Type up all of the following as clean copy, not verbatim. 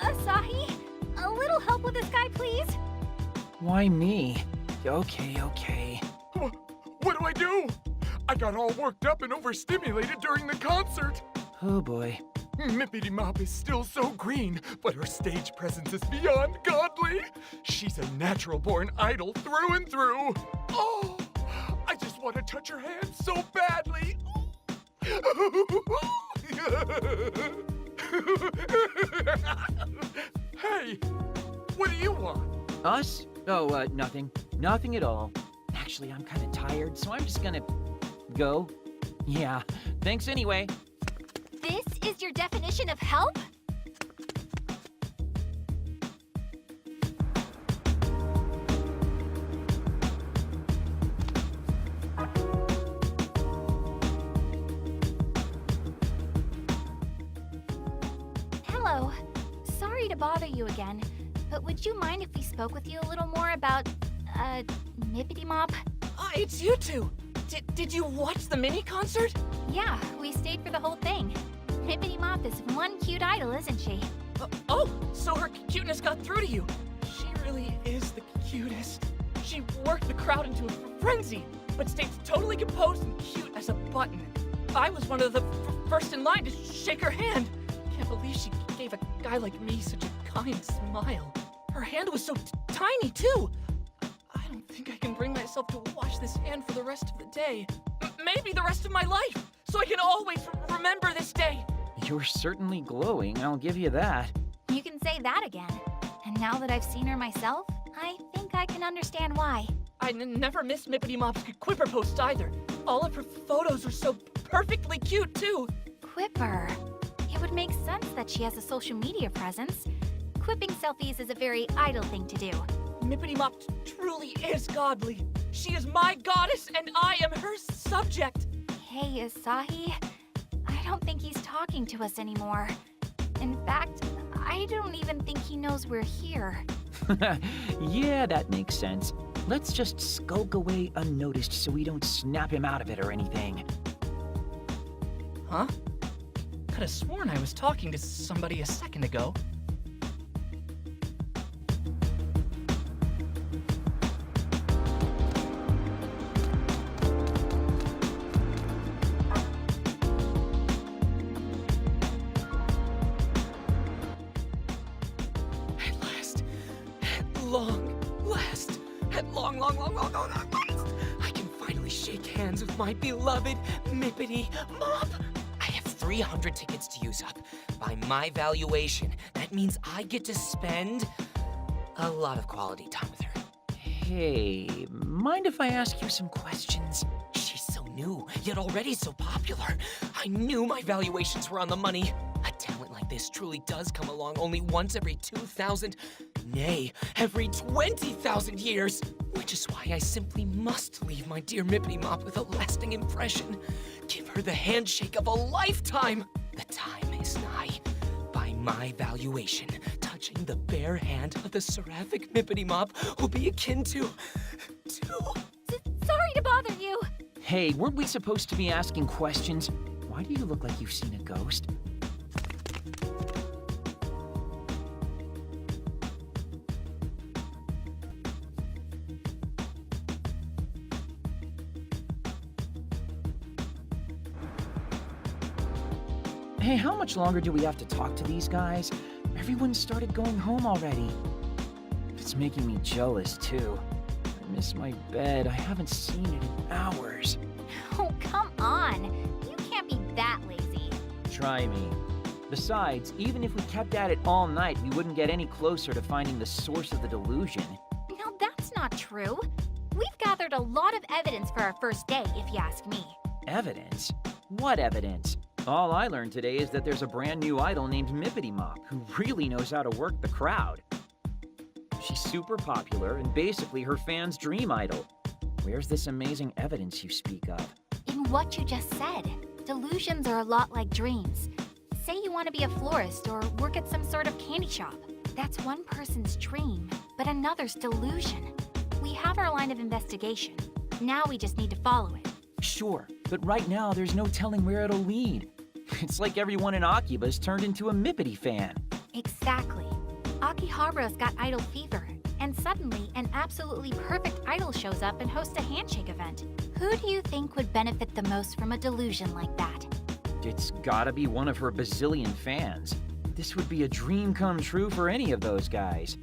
Asahi? A little help with this guy, please? Why me? Okay. What do I do? I got all worked up and overstimulated during the concert. Oh boy. Mippity Mop is still so green, but her stage presence is beyond godly. She's a natural-born idol through and through. Oh, I just want to touch her hand so badly. Hey, what do you want? Us? Oh, nothing. Nothing at all. Actually, I'm kind of tired, so I'm just gonna go. Yeah, thanks anyway. This is your definition of help? Hello. Sorry to bother you again, but would you mind if we spoke with you a little more about, Mippity Mop? It's you two! Did you watch the mini concert? Yeah, we stayed for the whole thing. Mippity Mop is one cute idol, isn't she? Oh, so her cuteness got through to you. She really is the cutest. She worked the crowd into a frenzy, but stayed totally composed and cute as a button. I was one of the first in line to shake her hand. Can't believe she gave a guy like me such a kind smile. Her hand was so tiny, too. I don't think I can bring myself to wash this hand for the rest of the day. Maybe the rest of my life, so I can always remember this day. You're certainly glowing, I'll give you that. You can say that again. And now that I've seen her myself, I think I can understand why. I never missed Mippity Mop's Quipper posts either. All of her photos are so perfectly cute, too. Quipper. It would make sense that she has a social media presence. Quipping selfies is a very idle thing to do. Mippity Mop truly is godly. She is my goddess, and I am her subject. Hey, Asahi. I don't think he's talking to us anymore. In fact, I don't even think he knows we're here. Yeah, that makes sense. Let's just skulk away unnoticed so we don't snap him out of it or anything. Huh? Could have sworn I was talking to somebody a second ago. At long last, I can finally shake hands with my beloved Mippity Mop. I have 300 tickets to use up. By my valuation, that means I get to spend a lot of quality time with her. Hey, mind if I ask you some questions? She's so new, yet already so popular. I knew my valuations were on the money. A talent like this truly does come along only once every 2,000, nay, every 20,000 years. Which is why I simply must leave my dear Mippity Mop with a lasting impression. Give her the handshake of a lifetime. The time is nigh. By my valuation, touching the bare hand of the seraphic Mippity Mop will be akin to... Sorry to bother you. Hey, weren't we supposed to be asking questions? Why do you look like you've seen a ghost? Hey, how much longer do we have to talk to these guys? Everyone started going home already. It's making me jealous, too. I miss my bed. I haven't seen it in hours. Oh, come on. You can't be that lazy. Try me. Besides, even if we kept at it all night, we wouldn't get any closer to finding the source of the delusion. No, that's not true. We've gathered a lot of evidence for our first day, if you ask me. Evidence? What evidence? All I learned today is that there's a brand new idol named Mippity Mop who really knows how to work the crowd. She's super popular and basically her fans' dream idol. Where's this amazing evidence you speak of? In what you just said, delusions are a lot like dreams. Say you want to be a florist or work at some sort of candy shop. That's one person's dream, but another's delusion. We have our line of investigation. Now we just need to follow it. Sure, but right now there's no telling where it'll lead. It's like everyone in Akiba's turned into a Mippity fan. Exactly. Akihabara's got idol fever, and suddenly an absolutely perfect idol shows up and hosts a handshake event. Who do you think would benefit the most from a delusion like that? It's gotta be one of her bazillion fans. This would be a dream come true for any of those guys.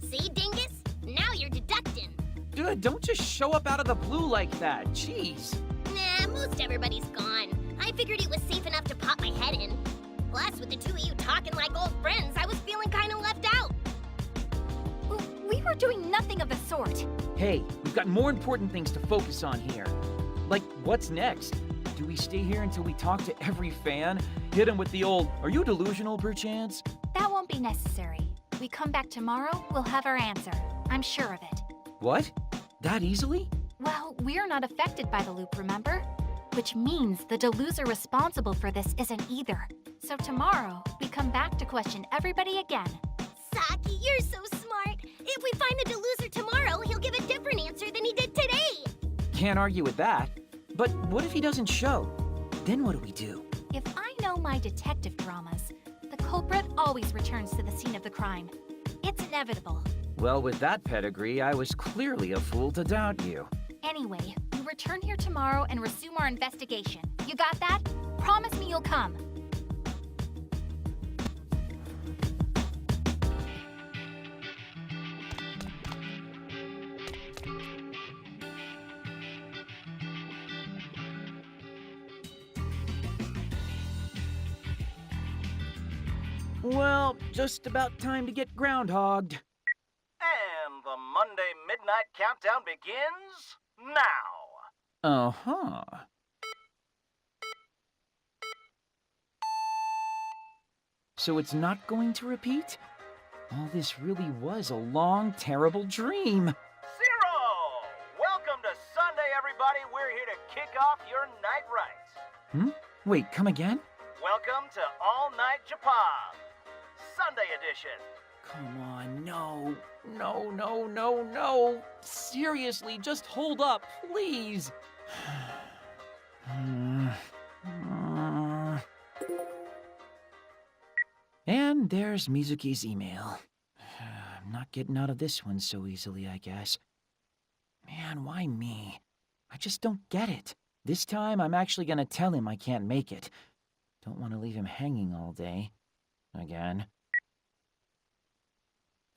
See, Dingus? Now you're deducting. Dude, don't just show up out of the blue like that. Jeez. Nah, most everybody's gone. I figured it was safe enough to pop my head in. Plus, with the two of you talking like old friends, I was feeling kinda left out. We were doing nothing of the sort. Hey, we've got more important things to focus on here. Like, what's next? Do we stay here until we talk to every fan? Hit them with the old, "Are you delusional, perchance?" That won't be necessary. We come back tomorrow, we'll have our answer. I'm sure of it. What? That easily? Well, we're not affected by the loop, remember? Which means the deluser responsible for this isn't either. So tomorrow, we come back to question everybody again. Saki, you're so smart. If we find the deluser tomorrow, he'll give a different answer than he did today. Can't argue with that. But what if he doesn't show? Then what do we do? If I know my detective dramas, the culprit always returns to the scene of the crime. It's inevitable. Well, with that pedigree, I was clearly a fool to doubt you. Anyway, we return here tomorrow and resume our investigation. You got that? Promise me you'll come. Well, just about time to get groundhogged. And the Monday Midnight Countdown begins now. Uh-huh. So it's not going to repeat? All this really was a long, terrible dream. Zero! Welcome to Sunday, everybody. We're here to kick off your night rights. Wait, come again? Welcome to All Night Japan, Sunday edition. Come on, no. No, no, no, no. Seriously, just hold up, please. And there's Mizuki's email. I'm not getting out of this one so easily, I guess. Man, why me? I just don't get it. This time, I'm actually gonna tell him I can't make it. Don't want to leave him hanging all day. Again.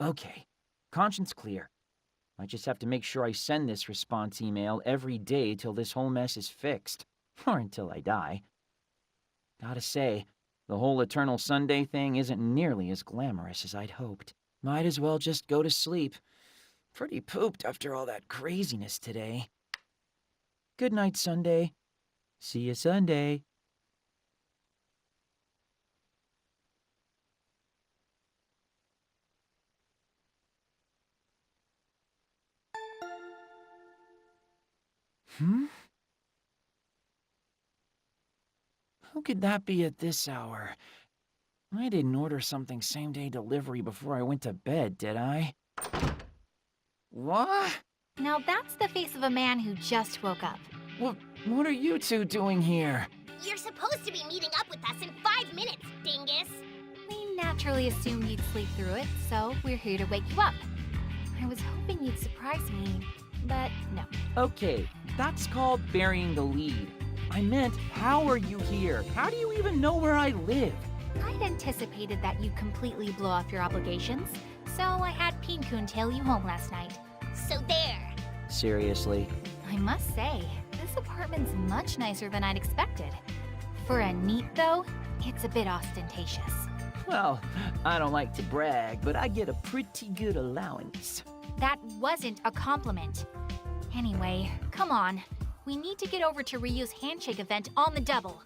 Okay, conscience clear. I just have to make sure I send this response email every day till this whole mess is fixed. Or until I die. Gotta say, the whole Eternal Sunday thing isn't nearly as glamorous as I'd hoped. Might as well just go to sleep. Pretty pooped after all that craziness today. Good night, Sunday. See you Sunday. Who could that be at this hour? I didn't order something same-day delivery before I went to bed, did I? What? Now that's the face of a man who just woke up. What are you two doing here? You're supposed to be meeting up with us in 5 minutes, Dingus. We naturally assumed you'd sleep through it, so we're here to wake you up. I was hoping you'd surprise me, but no. Okay, that's called burying the lead. I meant, how are you here? How do you even know where I live? I'd anticipated that you'd completely blow off your obligations, so I had Pin-kun tail you home last night. So there. Seriously? I must say, this apartment's much nicer than I'd expected. For a neat, though, it's a bit ostentatious. Well, I don't like to brag, but I get a pretty good allowance. That wasn't a compliment. Anyway, come on. We need to get over to Ryu's handshake event on the double.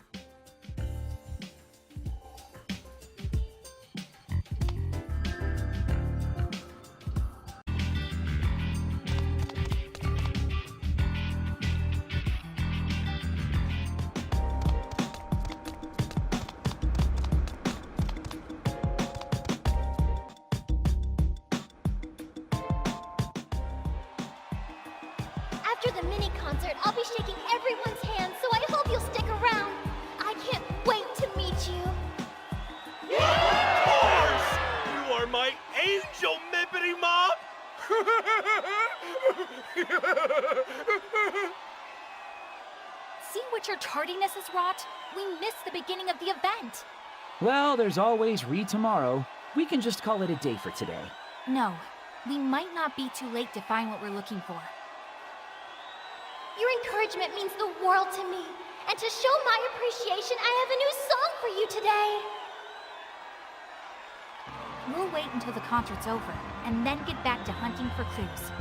After the mini concert, I'll be shaking everyone's hands, so I hope you'll stick around. I can't wait to you? Of course! You are my angel, Mippity Mop! See what your tardiness has wrought? We missed the beginning of the event. Well, there's always tomorrow. We can just call it a day for today. No, we might not be too late to find what we're looking for. Your encouragement means the world to me. And to show my appreciation, I have a new song for you today. We'll wait until the concert's over, and then get back to hunting for clues.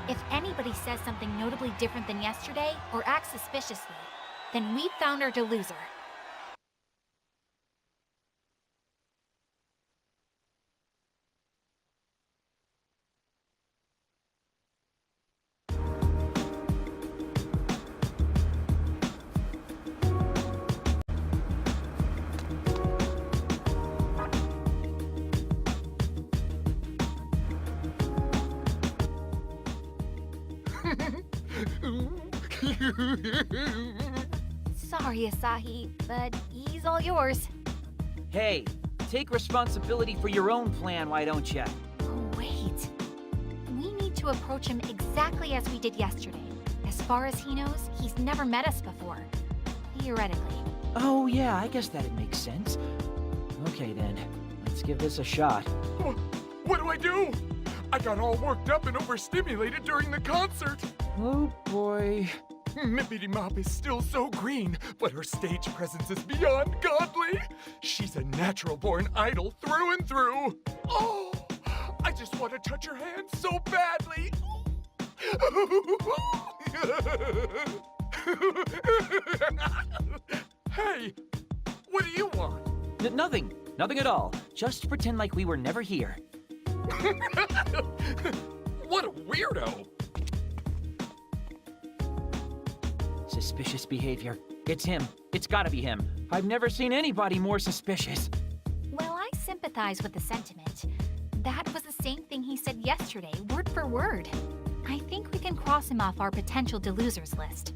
If anybody says something notably different than yesterday, or acts suspiciously, then we've found our deluser. Sorry, Asahi, but he's all yours. Hey, take responsibility for your own plan, why don't ya? Oh, wait. We need to approach him exactly as we did yesterday. As far as he knows, he's never met us before. Theoretically. Oh yeah, I guess that'd make sense. Okay then, let's give this a shot. What do I do? I got all worked up and overstimulated during the concert. Oh boy. Mippity Mop is still so green, but her stage presence is beyond godly. She's a natural-born idol through and through. Oh, I just want to touch her hand so badly. Hey, what do you want? Nothing. Nothing at all. Just pretend like we were never here. What a weirdo. Suspicious behavior. It's him. It's gotta be him. I've never seen anybody more suspicious. Well, I sympathize with the sentiment. That was the same thing he said yesterday, word for word. I think we can cross him off our potential delosers list.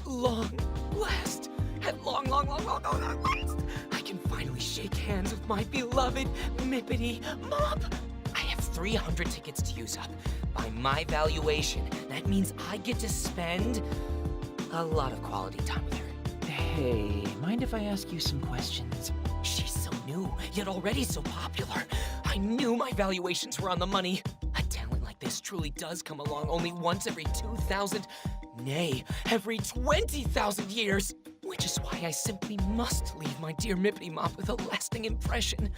Long last, I can finally shake hands with my beloved Mippity Mop. I have 300 tickets to use up. By my valuation, that means I get to spend a lot of quality time with her. Hey, mind if I ask you some questions? She's so new, yet already so popular. I knew my valuations were on the money. A talent like this truly does come along only once every 2,000, nay, every 20,000 years. Which is why I simply must leave my dear Mippity Mop with a lasting impression.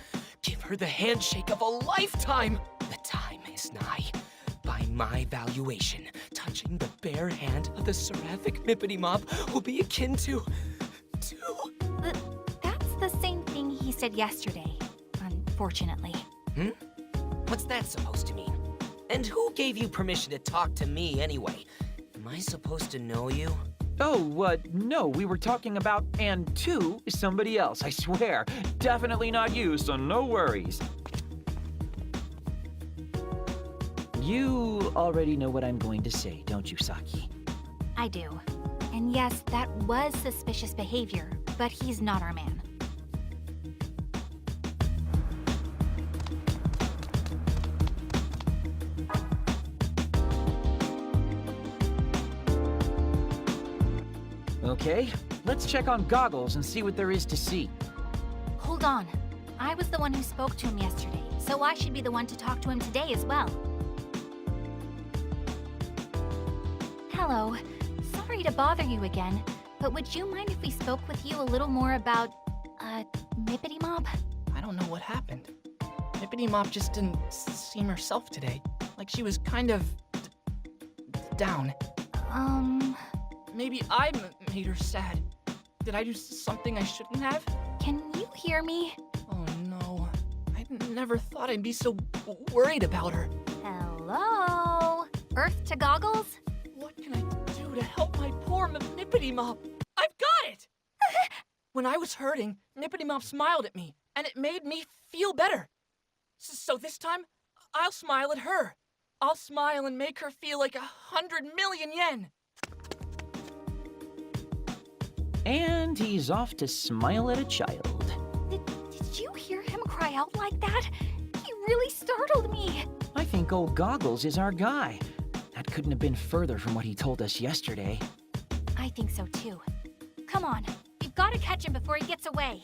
Give her the handshake of a lifetime. The time is nigh. By my valuation, touching the bare hand of the seraphic Mippity Mop will be akin to... That's the same thing he said yesterday, unfortunately. What's that supposed to mean? And who gave you permission to talk to me anyway? Am I supposed to know you? Oh, no, we were talking about and to somebody else, I swear. Definitely not you, so no worries. You already know what I'm going to say, don't you, Saki? I do. And yes, that was suspicious behavior, but he's not our man. Okay, let's check on Goggles and see what there is to see. Hold on. I was the one who spoke to him yesterday, so I should be the one to talk to him today as well. Hello. Sorry to bother you again, but would you mind if we spoke with you a little more about, Mippity Mop? I don't know what happened. Mippity Mop just didn't seem herself today. Like she was kind of... down. Maybe I made her sad. Did I do something I shouldn't have? Can you hear me? Oh no. I never thought I'd be so worried about her. Hello? Earth to Goggles? What can I do to help my poor Mippity Mop? I've got it! When I was hurting, Nippity Mop smiled at me, and it made me feel better. So this time, I'll smile at her. I'll smile and make her feel like 100 million yen. And he's off to smile at a child. Did you hear him cry out like that? He really startled me. I think old Goggles is our guy. That couldn't have been further from what he told us yesterday. I think so too. Come on, you've got to catch him before he gets away.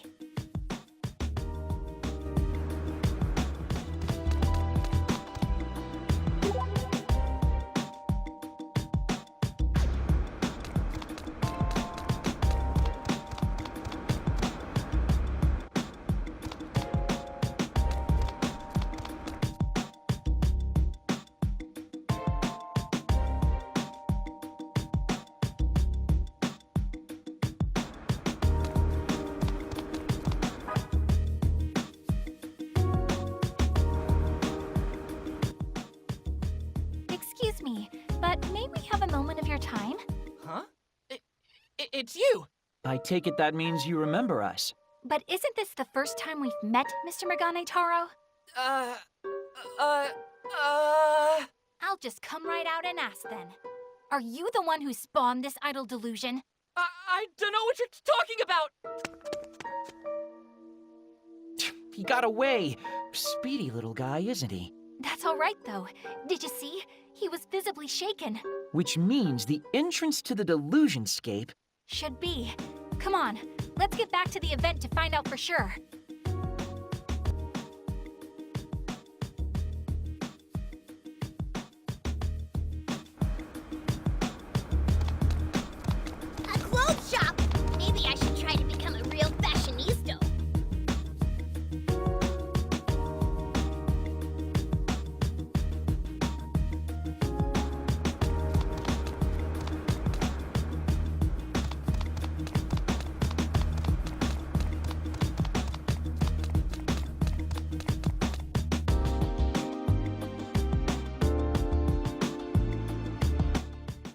Excuse me, but may we have a moment of your time? Huh? It's you! I take it that means you remember us. But isn't this the first time we've met, Mr. Megane Taro? I'll just come right out and ask then. Are you the one who spawned this idol delusion? I don't know what you're talking about! He got away. Speedy little guy, isn't he? That's all right, though. Did you see? He was visibly shaken. Which means the entrance to the delusionscape. Should be. Come on, let's get back to the event to find out for sure. A clothes shop! Maybe I should try to become a real fashionista.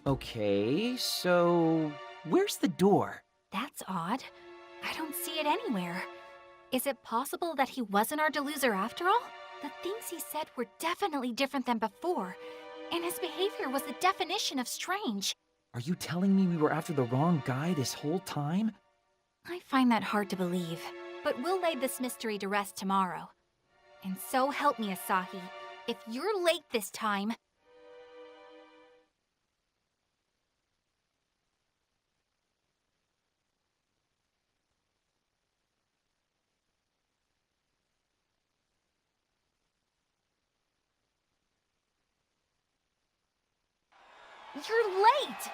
Okay, so where's the door? That's odd. I don't see it anywhere. Is it possible that he wasn't our deluser after all? The things he said were definitely different than before, and his behavior was the definition of strange. Are you telling me we were after the wrong guy this whole time? I find that hard to believe, but we'll lay this mystery to rest tomorrow. And so help me, Asahi. If you're late this time... You're late!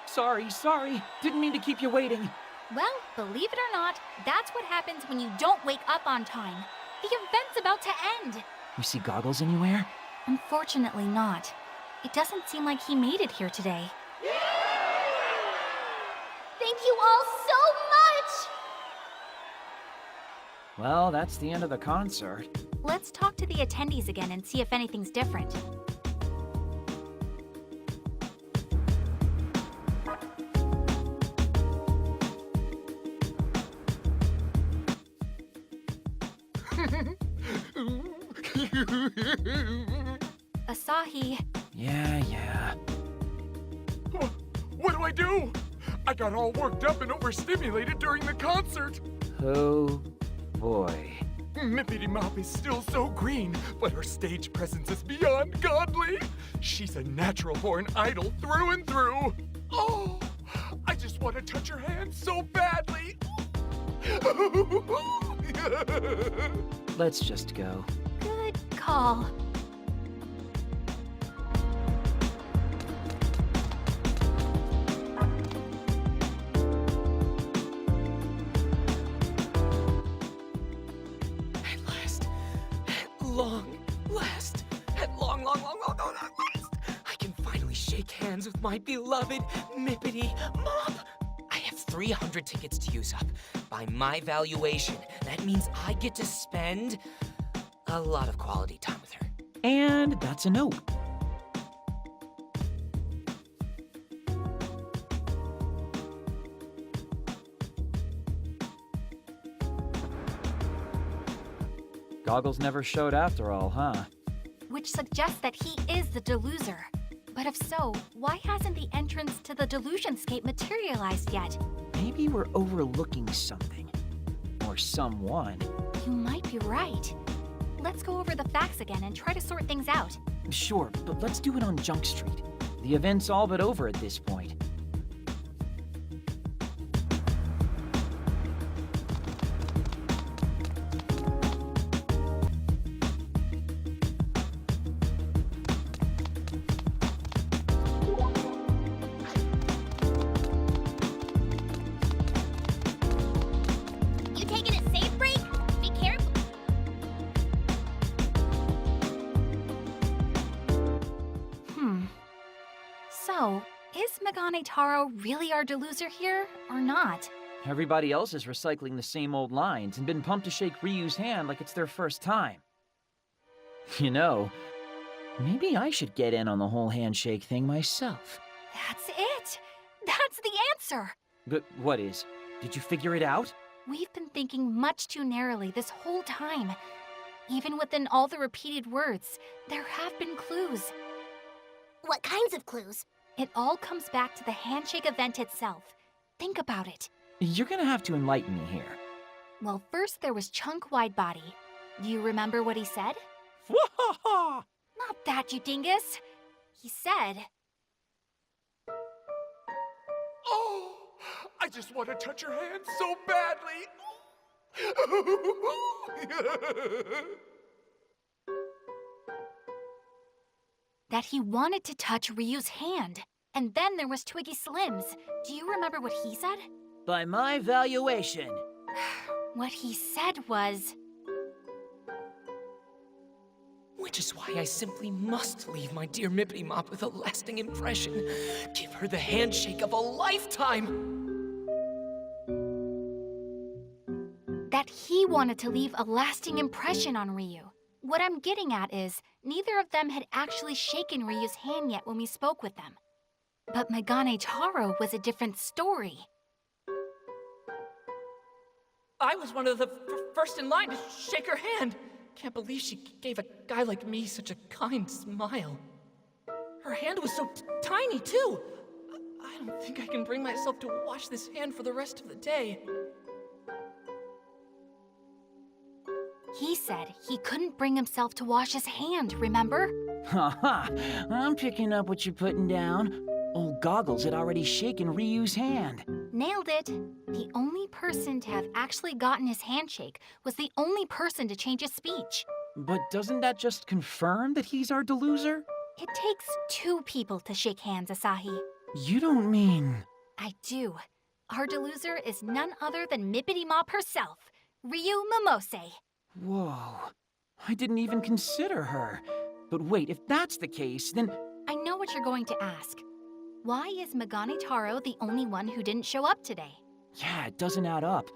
Sorry. Didn't mean to keep you waiting. Well, believe it or not, that's what happens when you don't wake up on time. The event's about to end. You see Goggles anywhere? Unfortunately not. It doesn't seem like he made it here today. Thank you all so much! Well, that's the end of the concert. Let's talk to the attendees again and see if anything's different. Asahi. Yeah. What do I do? I got all worked up and overstimulated during the concert. Oh, boy. Mippity Mop is still so green, but her stage presence is beyond godly. She's a natural-born idol through and through. Oh, I just want to touch her hand so badly. Let's just go. Good call. At long last, I can finally shake hands with my beloved Mippity Mop. I have 300 tickets to use up. By my valuation, that means I get to spend a lot of quality time with her. And that's a note. Goggles never showed after all, huh? Which suggests that he is the deluser. But if so, why hasn't the entrance to the delusionscape materialized yet? Maybe we're overlooking something. Or someone. You might be right. Let's go over the facts again and try to sort things out. Sure, but let's do it on Junk Street. The event's all but over at this point. You taking a safe break? Be careful. So, is Megane Taro really our deluser here, or not? Everybody else is recycling the same old lines and been pumped to shake Ryu's hand like it's their first time. You know, maybe I should get in on the whole handshake thing myself. That's it! That's the answer! But what is? Did you figure it out? We've been thinking much too narrowly this whole time. Even within all the repeated words, there have been clues. What kinds of clues? It all comes back to the handshake event itself. Think about it. You're gonna have to enlighten me here. Well, first there was Chunk Widebody. Do you remember what he said? Wahaha! Not that, you dingus! He said... Oh, I just want to touch your hand so badly. that he wanted to touch Ryu's hand. And then there was Twiggy Slims. Do you remember what he said? By my valuation. What he said was... Which is why I simply must leave my dear Mippity Mop with a lasting impression. Give her the handshake of a lifetime! That he wanted to leave a lasting impression on Ryu. What I'm getting at is, neither of them had actually shaken Ryu's hand yet when we spoke with them. But Megane Taro was a different story. I was one of the first in line to shake her hand. Can't believe she gave a guy like me such a kind smile. Her hand was so tiny, too. I don't think I can bring myself to wash this hand for the rest of the day. He said he couldn't bring himself to wash his hand, remember? Haha, I'm picking up what you're putting down. Old Goggles had already shaken Ryu's hand. Nailed it. The only person to have actually gotten his handshake was the only person to change his speech. But doesn't that just confirm that he's our deluser? It takes two people to shake hands, Asahi. You don't mean... I do. Our deluser is none other than Mippity Mop herself, Ryu Momose. Whoa. I didn't even consider her. But wait, if that's the case, then... I know what you're going to ask. Why is Megane Taro the only one who didn't show up today? Yeah, it doesn't add up.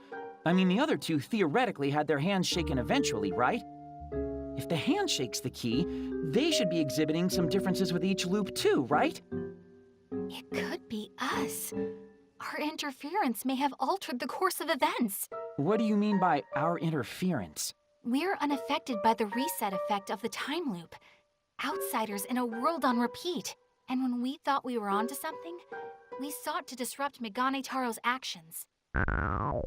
I mean, the other two theoretically had their hands shaken eventually, right? If the handshake's the key, they should be exhibiting some differences with each loop too, right? It could be us. Our interference may have altered the course of events. What do you mean by our interference? We're unaffected by the reset effect of the time loop. Outsiders in a world on repeat. And when we thought we were onto something, we sought to disrupt Megane Taro's actions. Lord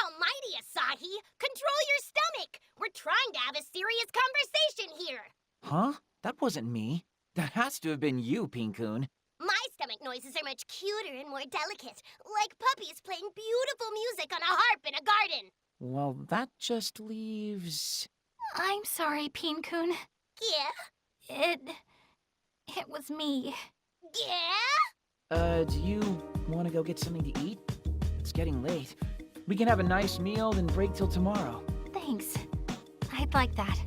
almighty, Asahi! Control your stomach! We're trying to have a serious conversation here! Huh? That wasn't me. That has to have been you, Pinkun. My stomach noises are much cuter and more delicate, like puppies playing beautiful music on a harp in a garden. Well, that just leaves... I'm sorry, Pinkun. Yeah? It was me. Yeah? Do you want to go get something to eat? It's getting late. We can have a nice meal, then break till tomorrow. Thanks. I'd like that.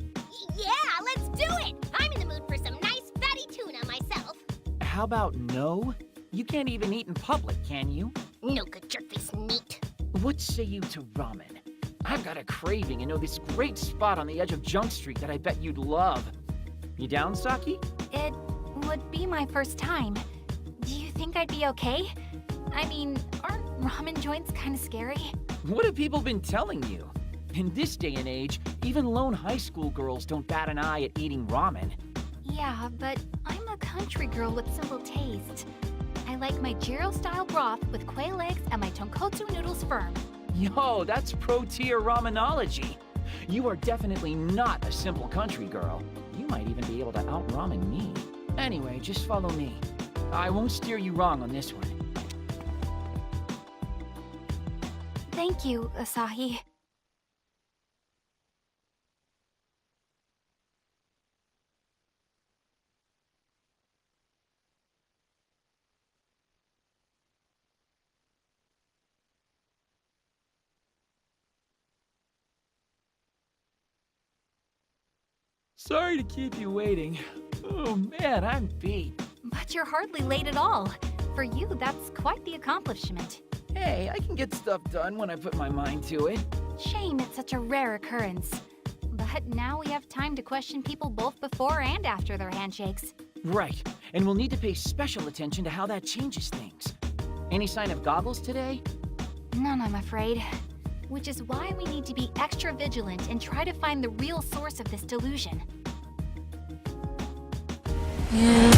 Yeah, let's do it! I'm in the mood for some nice fatty tuna myself. How about no? You can't even eat in public, can you? No good jerk-face meat. What say you to ramen? I've got a craving and know this great spot on the edge of Junk Street that I bet you'd love. You down, Saki? It would be my first time. Do you think I'd be okay? I mean, aren't ramen joints kind of scary? What have people been telling you? In this day and age, even lone high school girls don't bat an eye at eating ramen. Yeah, but I'm a country girl with simple taste. I like my gyro-style broth with quail eggs and my tonkotsu noodles firm. Yo, that's pro-tier ramenology. You are definitely not a simple country girl. You might even be able to out-ramen me. Anyway, just follow me. I won't steer you wrong on this one. Thank you, Asahi. Sorry to keep you waiting. Oh man, I'm beat. But you're hardly late at all. For you, that's quite the accomplishment. Hey, I can get stuff done when I put my mind to it. Shame it's such a rare occurrence. But now we have time to question people both before and after their handshakes. Right, and we'll need to pay special attention to how that changes things. Any sign of Goggles today? None, I'm afraid. Which is why we need to be extra vigilant and try to find the real source of this delusion. Yeah.